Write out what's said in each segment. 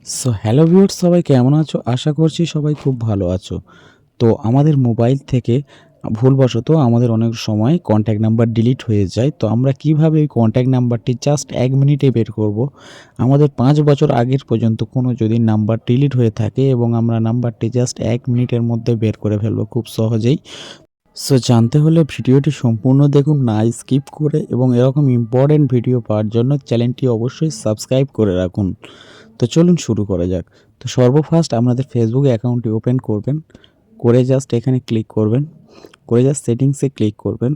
So hello viewers, সবাই কেমন আছো? আশা করছি সবাই খুব ভালো আছো। তো আমাদের মোবাইল থেকে ভুলবশত আমাদের অনেক সময় কন্ট্যাক্ট নাম্বার ডিলিট হয়ে যায়। তো আমরা কিভাবে ওই কন্ট্যাক্ট নাম্বারটি জাস্ট ১ মিনিটে বের করব? আমাদের ৫ বছর আগের পর্যন্ত কোনো যদি নাম্বার ডিলিট হয়ে থাকে এবং আমরা নাম্বারটি জাস্ট ১ মিনিটের মধ্যে বের করে ফেলব খুব সহজেই। সো জানতে হলে ভিডিওটি সম্পূর্ণ দেখুন, না স্কিপ করে, এবং এরকম ইম্পর্টেন্ট ভিডিও পাওয়ার জন্য চ্যানেলটি অবশ্যই সাবস্ক্রাইব করে রাখুন। তো চলুন শুরু করা যাক। তো সর্বফার্স্ট আপনাদের ফেসবুক অ্যাকাউন্টটি ওপেন করবেন, করে জাস্ট এখানে ক্লিক করবেন, করে জাস্ট সেটিংসে ক্লিক করবেন।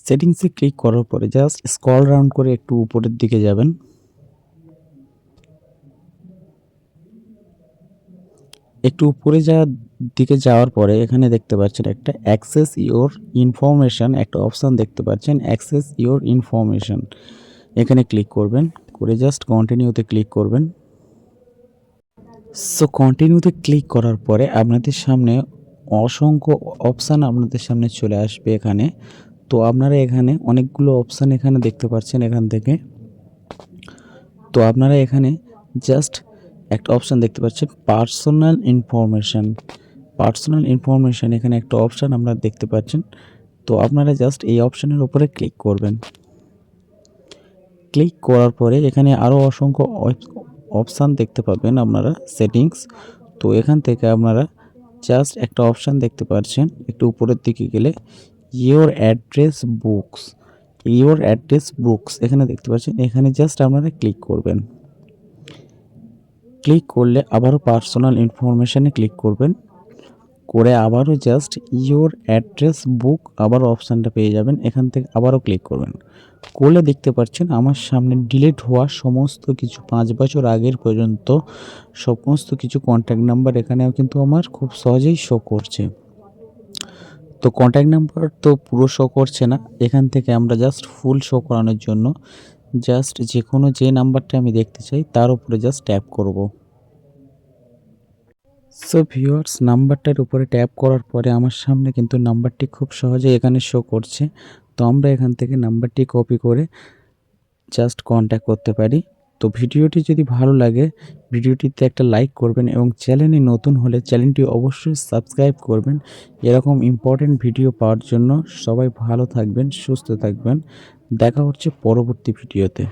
সেটিংসে ক্লিক করার পরে জাস্ট স্ক্রল ডাউন করে একটু উপরের দিকে যাবেন। একটু উপরে দিকে যাওয়ার পরে এখানে দেখতে পাচ্ছেন একটা অ্যাক্সেস ইওর ইনফরমেশন, একটা অপশান দেখতে পাচ্ছেন অ্যাক্সেস ইওর ইনফরমেশন। এখানে ক্লিক করবেন, করে জাস্ট কন্টিনিউতে ক্লিক করবেন। সো কন্টিনিউতে ক্লিক করার পরে আপনাদের সামনে অসংখ্য অপশান আপনাদের সামনে চলে আসবে এখানে। তো আপনারা এখানে অনেকগুলো অপশান এখানে দেখতে পাচ্ছেন এখান থেকে। তো আপনারা এখানে জাস্ট একটা অপশান দেখতে পাচ্ছেন পার্সোনাল ইনফরমেশন। পার্সোনাল ইনফরমেশন এখানে একটা অপশান আপনারা দেখতে পাচ্ছেন। তো আপনারা জাস্ট এই অপশানের উপরে ক্লিক করবেন। ক্লিক করার পরে এখানে আরও অসংখ্য অপশান দেখতে পাবেন আপনারা, সেটিংস। তো এখান থেকে আপনারা জাস্ট একটা অপশান দেখতে পাচ্ছেন একটু উপরের দিকে গেলে, your address books. Your address books এখানে দেখতে পাচ্ছেন, এখানে জাস্ট আপনারা ক্লিক করবেন। ক্লিক করলে আবারও পার্সোনাল ইনফরমেশানে ক্লিক করবেন, করে আবারও জাস্ট ইওর অ্যাড্রেস বুক আবার অপশানটা পেয়ে যাবেন। এখান থেকে আবারও ক্লিক করবেন, করলে দেখতে পাচ্ছেন আমার সামনে ডিলিট হওয়া সমস্ত কিছু ৫ বছর আগের পর্যন্ত সমস্ত কিছু কন্ট্যাক্ট নাম্বার এখানেও কিন্তু আমার খুব সহজেই শো করছে। তো কন্ট্যাক্ট নাম্বার তো পুরো শো করছে না, এখান থেকে আমরা জাস্ট ফুল শো করানোর জন্য জাস্ট যে নাম্বারটা আমি দেখতে চাই তার উপরে জাস্ট ট্যাপ করব। সো ভিউয়ার্স, নাম্বারটার উপরে ট্যাপ করার পরে আমার সামনে কিন্তু নাম্বারটি খুব সহজেই এখানে শো করছে। তো আমরা এখান থেকে নাম্বারটি কপি করে জাস্ট কন্ট্যাক্ট করতে পারি। তো ভিডিওটি যদি ভালো লাগে ভিডিওটিতে একটা লাইক করবেন, এবং চ্যানেলে নতুন হলে চ্যানেলটি অবশ্যই সাবস্ক্রাইব করবেন। এরকম ইম্পর্টেন্ট ভিডিও পাওয়ার জন্য সবাই ভালো থাকবেন, সুস্থ থাকবেন। দেখা হচ্ছে পরবর্তী ভিডিওতে।